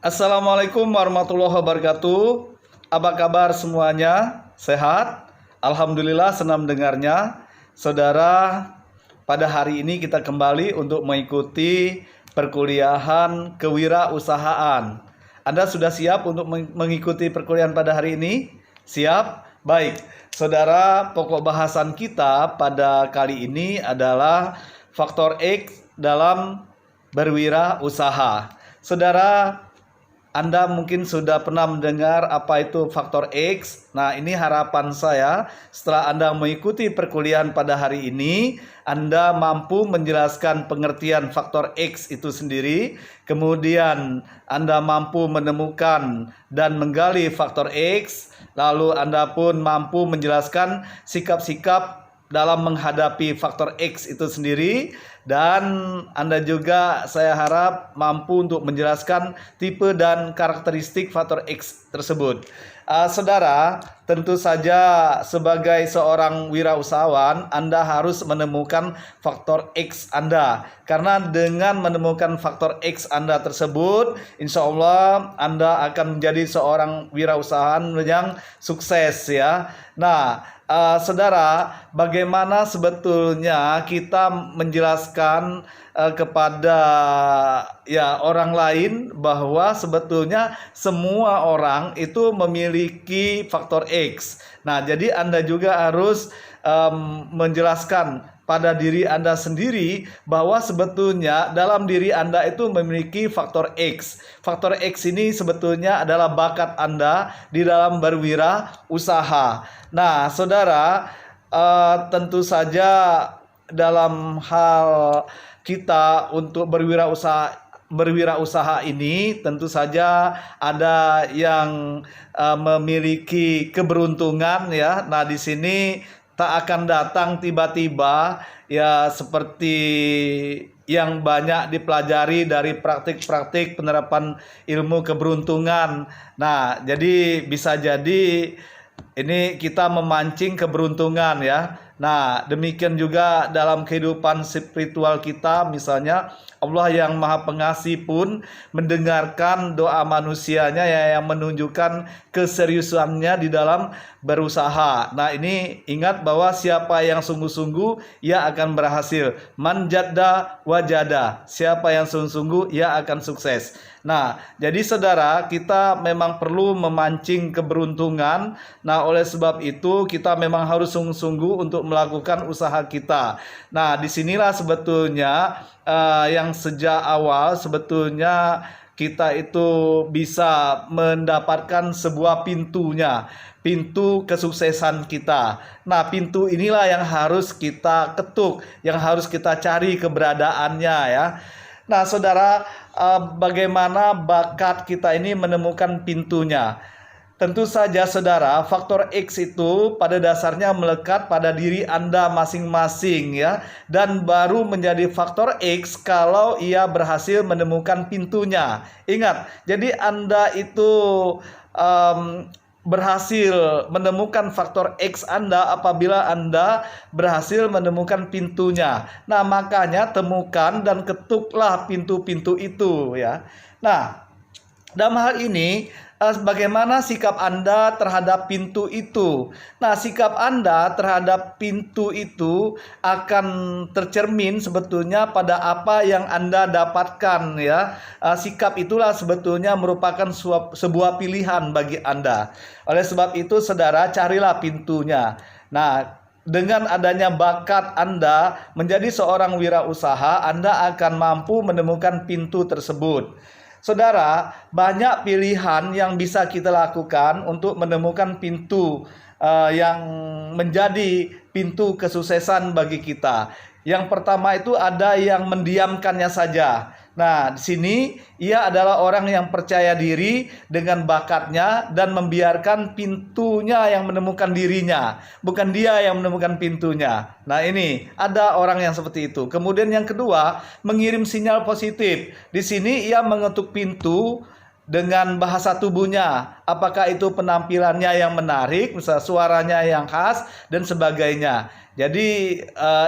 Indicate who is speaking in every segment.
Speaker 1: Assalamualaikum warahmatullahi wabarakatuh. Apa kabar semuanya? Sehat? Alhamdulillah, senang mendengarnya. Saudara, pada hari ini kita kembali untuk mengikuti perkuliahan kewirausahaan. Anda sudah siap untuk mengikuti perkuliahan pada hari ini? Siap? Baik. Saudara, pokok bahasan kita pada kali ini adalah faktor X dalam berwirausaha. Saudara, Anda mungkin sudah pernah mendengar apa itu faktor X. Nah, ini harapan saya setelah Anda mengikuti perkuliahan pada hari ini, Anda mampu menjelaskan pengertian faktor X itu sendiri. Kemudian Anda mampu menemukan dan menggali faktor X. Lalu Anda pun mampu menjelaskan sikap-sikap dalam menghadapi faktor X itu sendiri, dan Anda juga saya harap mampu untuk menjelaskan tipe dan karakteristik faktor X tersebut. Saudara, tentu saja sebagai seorang wirausahawan Anda harus menemukan faktor X Anda, karena dengan menemukan faktor X Anda tersebut, insya Allah Anda akan menjadi seorang wirausahawan yang sukses ya. Nah, saudara, bagaimana sebetulnya kita menjelaskan kepada orang lain bahwa sebetulnya semua orang itu memiliki faktor X. Nah, jadi Anda juga harus menjelaskan pada diri Anda sendiri bahwa sebetulnya dalam diri Anda itu memiliki faktor X. Faktor X ini sebetulnya adalah bakat Anda di dalam berwirausaha. Nah, saudara, tentu saja dalam hal kita untuk berwirausaha ini tentu saja ada yang memiliki keberuntungan ya. Nah, di sini tak akan datang tiba-tiba ya, seperti yang banyak dipelajari dari praktik-praktik penerapan ilmu keberuntungan. Nah, jadi bisa jadi ini kita memancing keberuntungan ya. Nah, demikian juga dalam kehidupan spiritual kita, misalnya Allah yang Maha Pengasih pun mendengarkan doa manusianya yang menunjukkan keseriusannya di dalam berusaha. Nah, ini ingat bahwa siapa yang sungguh-sungguh ia akan berhasil. Man jadda wajada. Siapa yang sungguh-sungguh ia akan sukses. Nah, jadi saudara, kita memang perlu memancing keberuntungan. Nah, oleh sebab itu kita memang harus sungguh-sungguh untuk melakukan usaha kita. Nah, disinilah sebetulnya yang sejak awal sebetulnya kita itu bisa mendapatkan sebuah pintunya, pintu kesuksesan kita. Nah, pintu inilah yang harus kita ketuk, yang harus kita cari keberadaannya ya. Nah, saudara, bagaimana bakat kita ini menemukan pintunya? Tentu saja saudara, faktor X itu pada dasarnya melekat pada diri Anda masing-masing ya, dan baru menjadi faktor X kalau ia berhasil menemukan pintunya. Ingat, jadi Anda itu berhasil menemukan faktor X Anda apabila Anda berhasil menemukan pintunya. Nah, makanya temukan dan ketuklah pintu-pintu itu ya. Nah, dalam hal ini bagaimana sikap Anda terhadap pintu itu? Nah, sikap Anda terhadap pintu itu akan tercermin sebetulnya pada apa yang Anda dapatkan ya. Sikap itulah sebetulnya merupakan sebuah pilihan bagi Anda. Oleh sebab itu, saudara, carilah pintunya. Nah, dengan adanya bakat Anda menjadi seorang wirausaha, Anda akan mampu menemukan pintu tersebut. Saudara, banyak pilihan yang bisa kita lakukan untuk menemukan pintu yang menjadi pintu kesuksesan bagi kita. Yang pertama itu ada yang mendiamkannya saja. Nah, di sini ia adalah orang yang percaya diri dengan bakatnya dan membiarkan pintunya yang menemukan dirinya, bukan dia yang menemukan pintunya. Nah, ini ada orang yang seperti itu. Kemudian yang kedua, mengirim sinyal positif. Di sini ia mengetuk pintu dengan bahasa tubuhnya, apakah itu penampilannya yang menarik, misalnya suaranya yang khas dan sebagainya. Jadi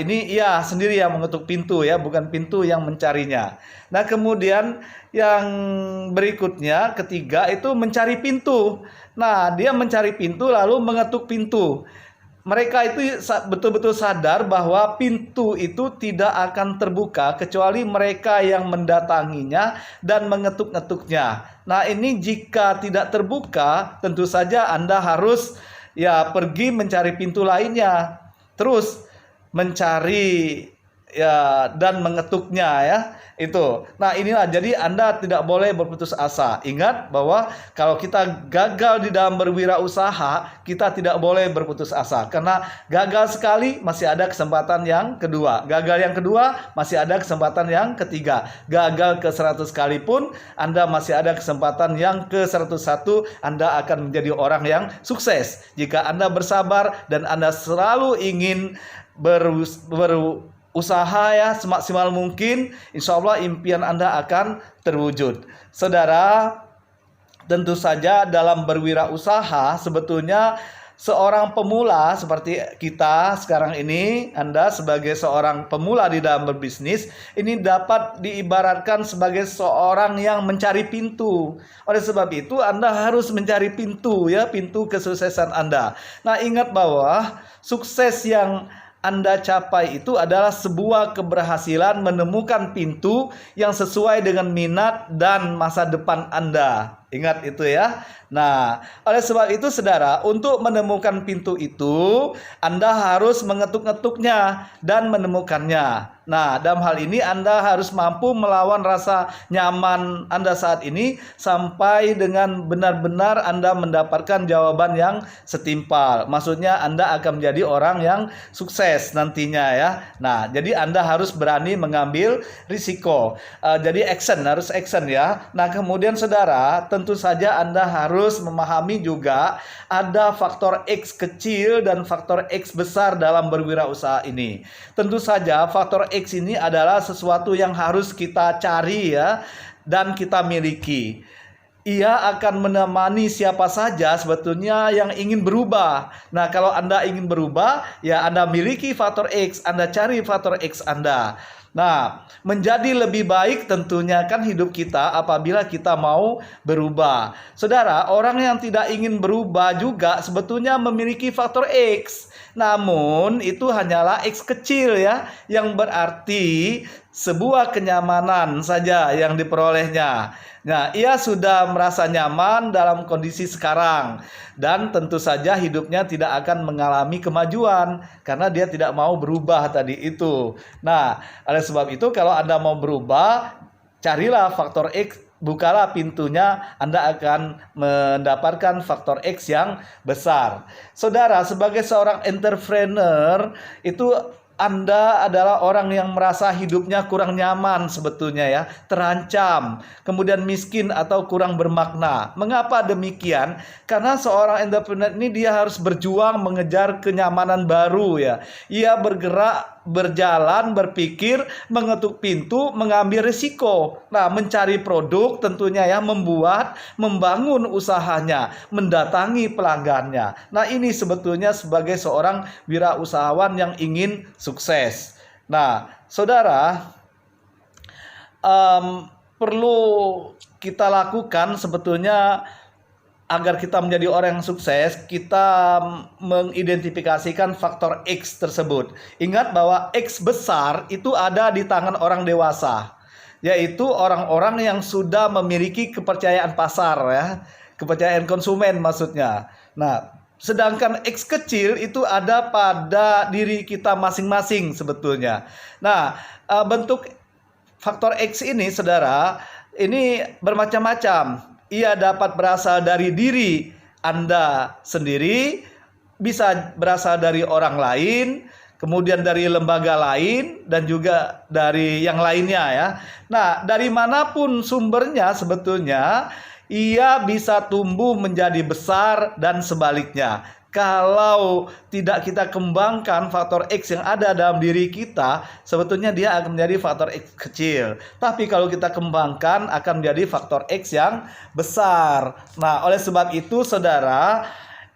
Speaker 1: ini ia sendiri yang mengetuk pintu ya, bukan pintu yang mencarinya. Nah, kemudian yang berikutnya ketiga itu mencari pintu. Nah, dia mencari pintu lalu mengetuk pintu. Mereka itu betul-betul sadar bahwa pintu itu tidak akan terbuka kecuali mereka yang mendatanginya dan mengetuk-ngetuknya. Nah, ini jika tidak terbuka, tentu saja Anda harus ya pergi mencari pintu lainnya. Terus mencari ya dan mengetuknya ya itu. Nah, inilah jadi Anda tidak boleh berputus asa. Ingat bahwa kalau kita gagal di dalam berwirausaha, kita tidak boleh berputus asa karena gagal sekali masih ada kesempatan yang kedua. Gagal yang kedua masih ada kesempatan yang ketiga. Gagal ke 100 kali pun Anda masih ada kesempatan yang ke 101. Anda akan menjadi orang yang sukses jika Anda bersabar dan Anda selalu ingin berusaha ya semaksimal mungkin, insya Allah impian Anda akan terwujud. Saudara, tentu saja dalam berwirausaha sebetulnya seorang pemula seperti kita sekarang ini, Anda sebagai seorang pemula di dalam berbisnis, ini dapat diibaratkan sebagai seorang yang mencari pintu. Oleh sebab itu Anda harus mencari pintu ya, pintu kesuksesan Anda. Nah, ingat bahwa sukses yang Anda capai itu adalah sebuah keberhasilan menemukan pintu yang sesuai dengan minat dan masa depan Anda. Ingat itu ya. Nah, oleh sebab itu saudara, untuk menemukan pintu itu Anda harus mengetuk-ngetuknya dan menemukannya. Nah, dalam hal ini Anda harus mampu melawan rasa nyaman Anda saat ini sampai dengan benar-benar Anda mendapatkan jawaban yang setimpal. Maksudnya Anda akan menjadi orang yang sukses nantinya ya. Nah, jadi Anda harus berani mengambil risiko. Jadi harus action ya. Nah, kemudian saudara, tentu saja Anda harus memahami juga ada faktor X kecil dan faktor X besar dalam berwirausaha ini. Tentu saja faktor X ini adalah sesuatu yang harus kita cari ya dan kita miliki. Ia akan menemani siapa saja sebetulnya yang ingin berubah. Nah, kalau Anda ingin berubah, ya Anda miliki faktor X, Anda cari faktor X Anda. Nah, menjadi lebih baik tentunya kan hidup kita apabila kita mau berubah. Saudara, orang yang tidak ingin berubah juga sebetulnya memiliki faktor X. Namun itu hanyalah X kecil ya, yang berarti sebuah kenyamanan saja yang diperolehnya. Nah, ia sudah merasa nyaman dalam kondisi sekarang dan tentu saja hidupnya tidak akan mengalami kemajuan karena dia tidak mau berubah tadi itu. Nah, oleh sebab itu kalau Anda mau berubah, carilah faktor X, bukalah pintunya, Anda akan mendapatkan faktor X yang besar. Saudara, sebagai seorang entrepreneur itu Anda adalah orang yang merasa hidupnya kurang nyaman sebetulnya ya, terancam, kemudian miskin atau kurang bermakna. Mengapa demikian? Karena seorang entrepreneur ini dia harus berjuang mengejar kenyamanan baru ya. Ia bergerak, berjalan, berpikir, mengetuk pintu, mengambil risiko. Nah, mencari produk tentunya ya, membangun usahanya, mendatangi pelanggannya. Nah, ini sebetulnya sebagai seorang wirausahawan yang ingin sukses. Nah, saudara, perlu kita lakukan sebetulnya agar kita menjadi orang yang sukses, kita mengidentifikasikan faktor X tersebut. Ingat bahwa X besar itu ada di tangan orang dewasa, yaitu orang-orang yang sudah memiliki kepercayaan pasar ya, kepercayaan konsumen maksudnya. Nah, sedangkan X kecil itu ada pada diri kita masing-masing sebetulnya. Nah, bentuk faktor X ini saudara, ini bermacam-macam. Ia dapat berasal dari diri Anda sendiri, bisa berasal dari orang lain, kemudian dari lembaga lain, dan juga dari yang lainnya ya. Nah, dari manapun sumbernya sebetulnya, ia bisa tumbuh menjadi besar dan sebaliknya. Kalau tidak kita kembangkan faktor X yang ada dalam diri kita, sebetulnya dia akan menjadi faktor X kecil. Tapi kalau kita kembangkan akan menjadi faktor X yang besar. Nah, oleh sebab itu saudara,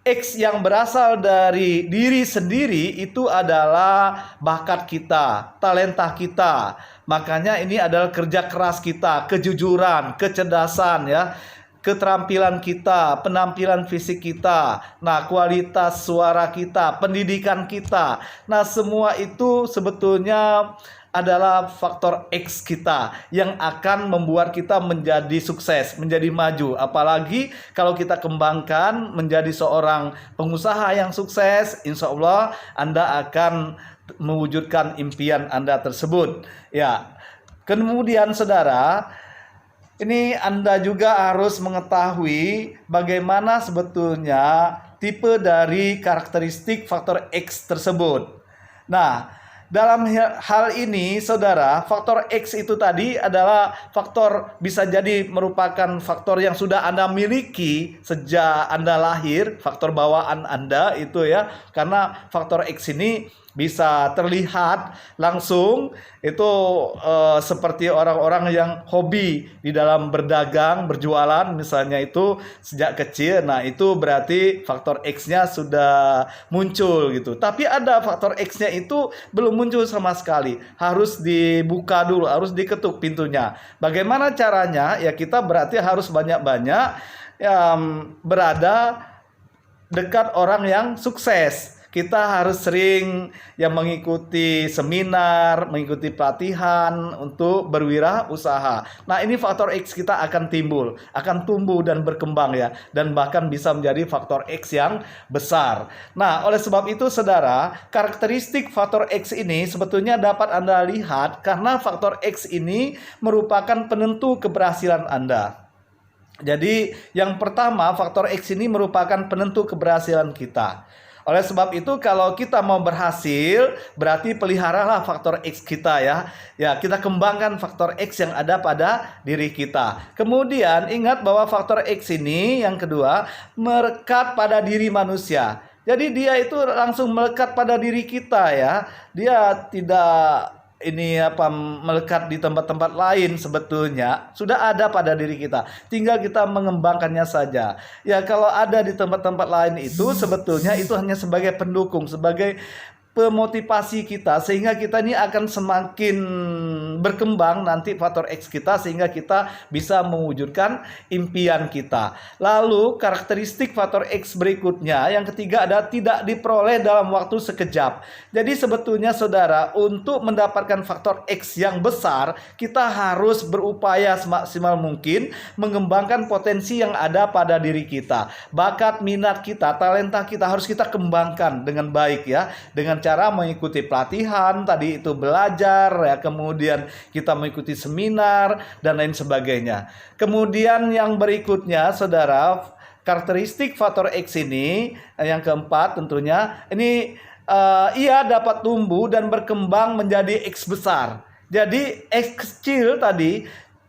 Speaker 1: X yang berasal dari diri sendiri itu adalah bakat kita, talenta kita. Makanya ini adalah kerja keras kita, kejujuran, kecerdasan ya, keterampilan kita, penampilan fisik kita, nah kualitas suara kita, pendidikan kita. Nah, semua itu sebetulnya adalah faktor X kita yang akan membuat kita menjadi sukses, menjadi maju. Apalagi kalau kita kembangkan menjadi seorang pengusaha yang sukses, insya Allah Anda akan mewujudkan impian Anda tersebut. Ya, kemudian saudara, ini Anda juga harus mengetahui bagaimana sebetulnya tipe dari karakteristik faktor X tersebut. Nah, dalam hal ini, saudara, faktor X itu tadi adalah faktor bisa jadi merupakan faktor yang sudah Anda miliki sejak Anda lahir, faktor bawaan Anda itu ya. Karena faktor X ini bisa terlihat langsung itu seperti orang-orang yang hobi di dalam berdagang, berjualan misalnya itu sejak kecil. Nah, itu berarti faktor X-nya sudah muncul gitu. Tapi ada faktor X-nya itu belum muncul sama sekali. Harus dibuka dulu, harus diketuk pintunya. Bagaimana caranya? Ya kita berarti harus banyak-banyak berada dekat orang yang sukses. Kita harus sering mengikuti seminar, mengikuti pelatihan untuk berwirausaha. Nah, ini faktor X kita akan timbul, akan tumbuh dan berkembang ya, dan bahkan bisa menjadi faktor X yang besar. Nah, oleh sebab itu saudara, karakteristik faktor X ini sebetulnya dapat Anda lihat karena faktor X ini merupakan penentu keberhasilan Anda. Jadi, yang pertama, faktor X ini merupakan penentu keberhasilan kita. Oleh sebab itu kalau kita mau berhasil, berarti peliharalah faktor X kita ya. Ya, kita kembangkan faktor X yang ada pada diri kita. Kemudian ingat bahwa faktor X ini yang kedua melekat pada diri manusia. Jadi dia itu langsung melekat pada diri kita ya. Dia tidak melekat di tempat-tempat lain, sebetulnya sudah ada pada diri kita, tinggal kita mengembangkannya saja. Ya, kalau ada di tempat-tempat lain itu sebetulnya itu hanya sebagai pendukung, sebagai pemotivasi kita, sehingga kita ini akan semakin berkembang nanti faktor X kita, sehingga kita bisa mewujudkan impian kita. Lalu karakteristik faktor X berikutnya yang ketiga adalah tidak diperoleh dalam waktu sekejap. Jadi sebetulnya saudara, untuk mendapatkan faktor X yang besar, kita harus berupaya semaksimal mungkin mengembangkan potensi yang ada pada diri kita. Bakat, minat kita, talenta kita harus kita kembangkan dengan baik ya, dengan cara mengikuti pelatihan, tadi itu belajar ya, kemudian kita mengikuti seminar dan lain sebagainya. Kemudian yang berikutnya saudara, karakteristik faktor X ini yang keempat tentunya ini ia dapat tumbuh dan berkembang menjadi X besar. Jadi X kecil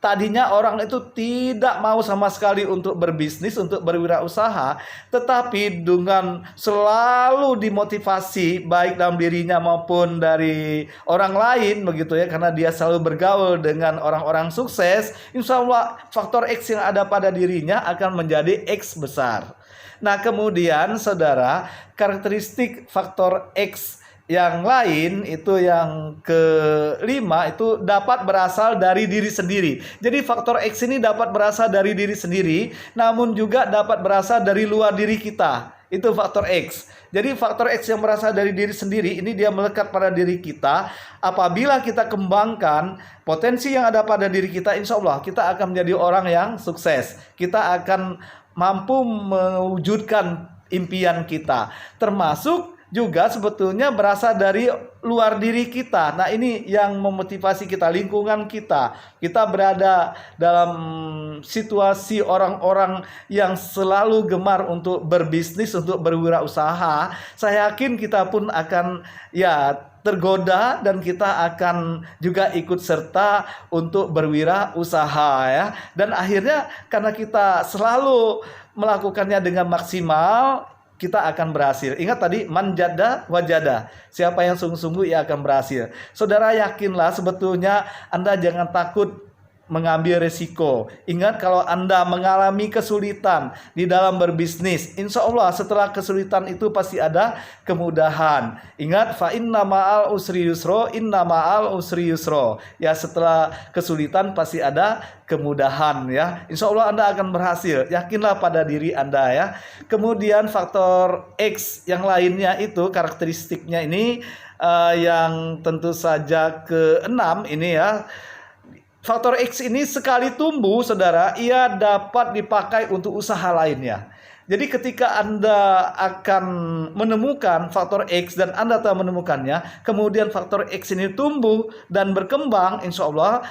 Speaker 1: tadinya orang itu tidak mau sama sekali untuk berbisnis, untuk berwirausaha, tetapi dengan selalu dimotivasi baik dalam dirinya maupun dari orang lain begitu ya, karena dia selalu bergaul dengan orang-orang sukses, insya Allah faktor X yang ada pada dirinya akan menjadi X besar. Nah, kemudian saudara, karakteristik faktor X yang lain itu yang kelima itu dapat berasal dari diri sendiri. Jadi faktor X ini dapat berasal dari diri sendiri, namun juga dapat berasal dari luar diri kita. Itu faktor X. Jadi faktor X yang berasal dari diri sendiri ini dia melekat pada diri kita. Apabila kita kembangkan potensi yang ada pada diri kita, insya Allah kita akan menjadi orang yang sukses. Kita akan mampu mewujudkan impian kita, termasuk juga sebetulnya berasal dari luar diri kita. Nah, ini yang memotivasi kita, lingkungan kita. Kita berada dalam situasi orang-orang yang selalu gemar untuk berbisnis, untuk berwirausaha. Saya yakin kita pun akan tergoda dan kita akan juga ikut serta untuk berwirausaha ya. Dan akhirnya karena kita selalu melakukannya dengan maksimal, kita akan berhasil. Ingat tadi, man jada wajada. Siapa yang sungguh-sungguh ia akan berhasil. Saudara, yakinlah sebetulnya Anda jangan takut mengambil risiko. Ingat, kalau Anda mengalami kesulitan di dalam berbisnis, insya Allah setelah kesulitan itu pasti ada kemudahan. Ingat, fa inna ma'al usri yusro, inna ma'al usri yusro. Ya, setelah kesulitan pasti ada kemudahan ya. Insya Allah Anda akan berhasil. Yakinlah pada diri Anda ya. Kemudian faktor X yang lainnya itu karakteristiknya ini yang tentu saja keenam ini ya. Faktor X ini sekali tumbuh, saudara, ia dapat dipakai untuk usaha lainnya. Jadi ketika Anda akan menemukan faktor X dan Anda telah menemukannya, kemudian faktor X ini tumbuh dan berkembang, insya Allah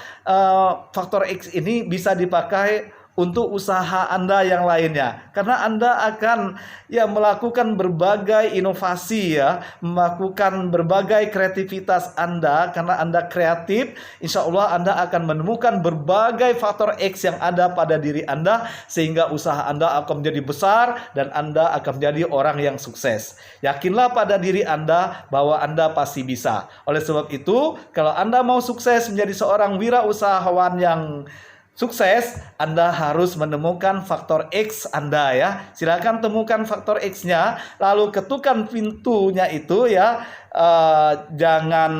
Speaker 1: faktor X ini bisa dipakai untuk usaha Anda yang lainnya. Karena Anda akan melakukan berbagai inovasi ya, melakukan berbagai kreativitas Anda. Karena Anda kreatif, insya Allah Anda akan menemukan berbagai faktor X yang ada pada diri Anda, sehingga usaha Anda akan menjadi besar dan Anda akan menjadi orang yang sukses. Yakinlah pada diri Anda bahwa Anda pasti bisa. Oleh sebab itu, kalau Anda mau sukses menjadi seorang wirausahawan yang sukses, Anda harus menemukan faktor X Anda ya. Silakan temukan faktor X-nya, lalu ketukan pintunya itu ya. Jangan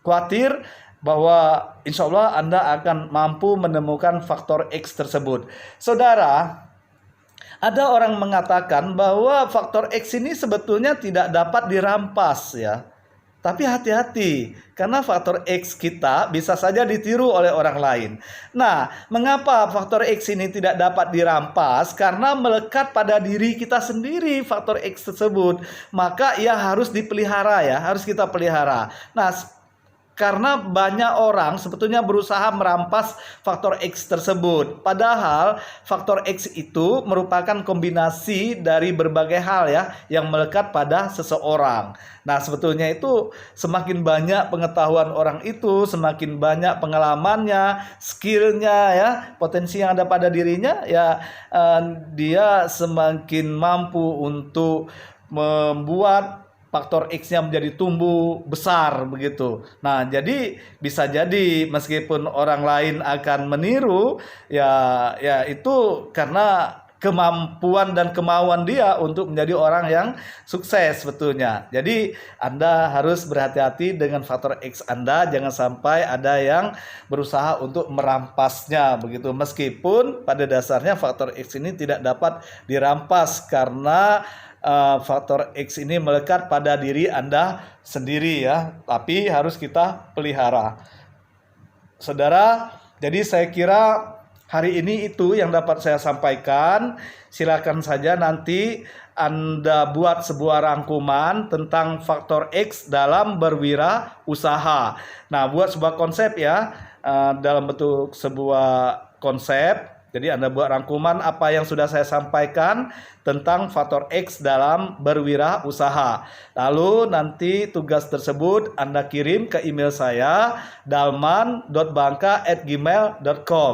Speaker 1: khawatir bahwa insya Allah Anda akan mampu menemukan faktor X tersebut. Saudara, ada orang mengatakan bahwa faktor X ini sebetulnya tidak dapat dirampas ya. Tapi hati-hati, karena faktor X kita bisa saja ditiru oleh orang lain. Nah, mengapa faktor X ini tidak dapat dirampas? Karena melekat pada diri kita sendiri faktor X tersebut. Maka ia harus dipelihara ya, harus kita pelihara. Nah, karena banyak orang sebetulnya berusaha merampas faktor X tersebut. Padahal faktor X itu merupakan kombinasi dari berbagai hal ya, yang melekat pada seseorang. Nah, sebetulnya itu semakin banyak pengetahuan orang itu, semakin banyak pengalamannya, skillnya ya, potensi yang ada pada dirinya ya, dia semakin mampu untuk membuat faktor X-nya menjadi tumbuh besar begitu. Nah, jadi bisa jadi meskipun orang lain akan meniru ya itu karena kemampuan dan kemauan dia untuk menjadi orang yang sukses sebetulnya. Jadi Anda harus berhati-hati dengan faktor X Anda, jangan sampai ada yang berusaha untuk merampasnya begitu. Meskipun pada dasarnya faktor X ini tidak dapat dirampas karena faktor X ini melekat pada diri Anda sendiri ya, tapi harus kita pelihara. Saudara, jadi saya kira hari ini itu yang dapat saya sampaikan. Silakan saja nanti Anda buat sebuah rangkuman tentang faktor X dalam berwirausaha. Nah, buat sebuah konsep ya, dalam bentuk sebuah konsep. Jadi Anda buat rangkuman apa yang sudah saya sampaikan tentang faktor X dalam berwirausaha. Lalu nanti tugas tersebut Anda kirim ke email saya dalman.bangka@gmail.com.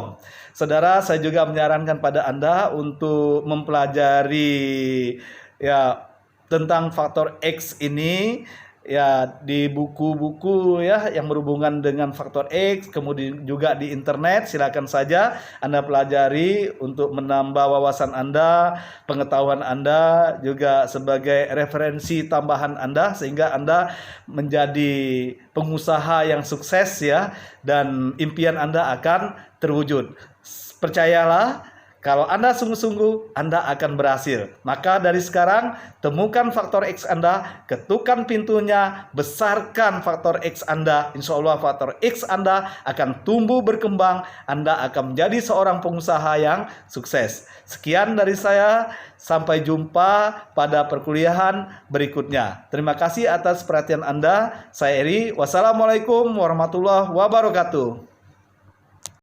Speaker 1: Saudara, saya juga menyarankan pada Anda untuk mempelajari ya tentang faktor X ini ya di buku-buku ya yang berhubungan dengan faktor X, kemudian juga di internet. Silakan saja Anda pelajari untuk menambah wawasan Anda, pengetahuan Anda, juga sebagai referensi tambahan Anda sehingga Anda menjadi pengusaha yang sukses ya, dan impian Anda akan terwujud. Percayalah, kalau Anda sungguh-sungguh, Anda akan berhasil. Maka dari sekarang, temukan faktor X Anda, ketukan pintunya, besarkan faktor X Anda. Insya Allah faktor X Anda akan tumbuh berkembang, Anda akan menjadi seorang pengusaha yang sukses. Sekian dari saya, sampai jumpa pada perkuliahan berikutnya. Terima kasih atas perhatian Anda. Saya Eri, wassalamualaikum warahmatullahi wabarakatuh.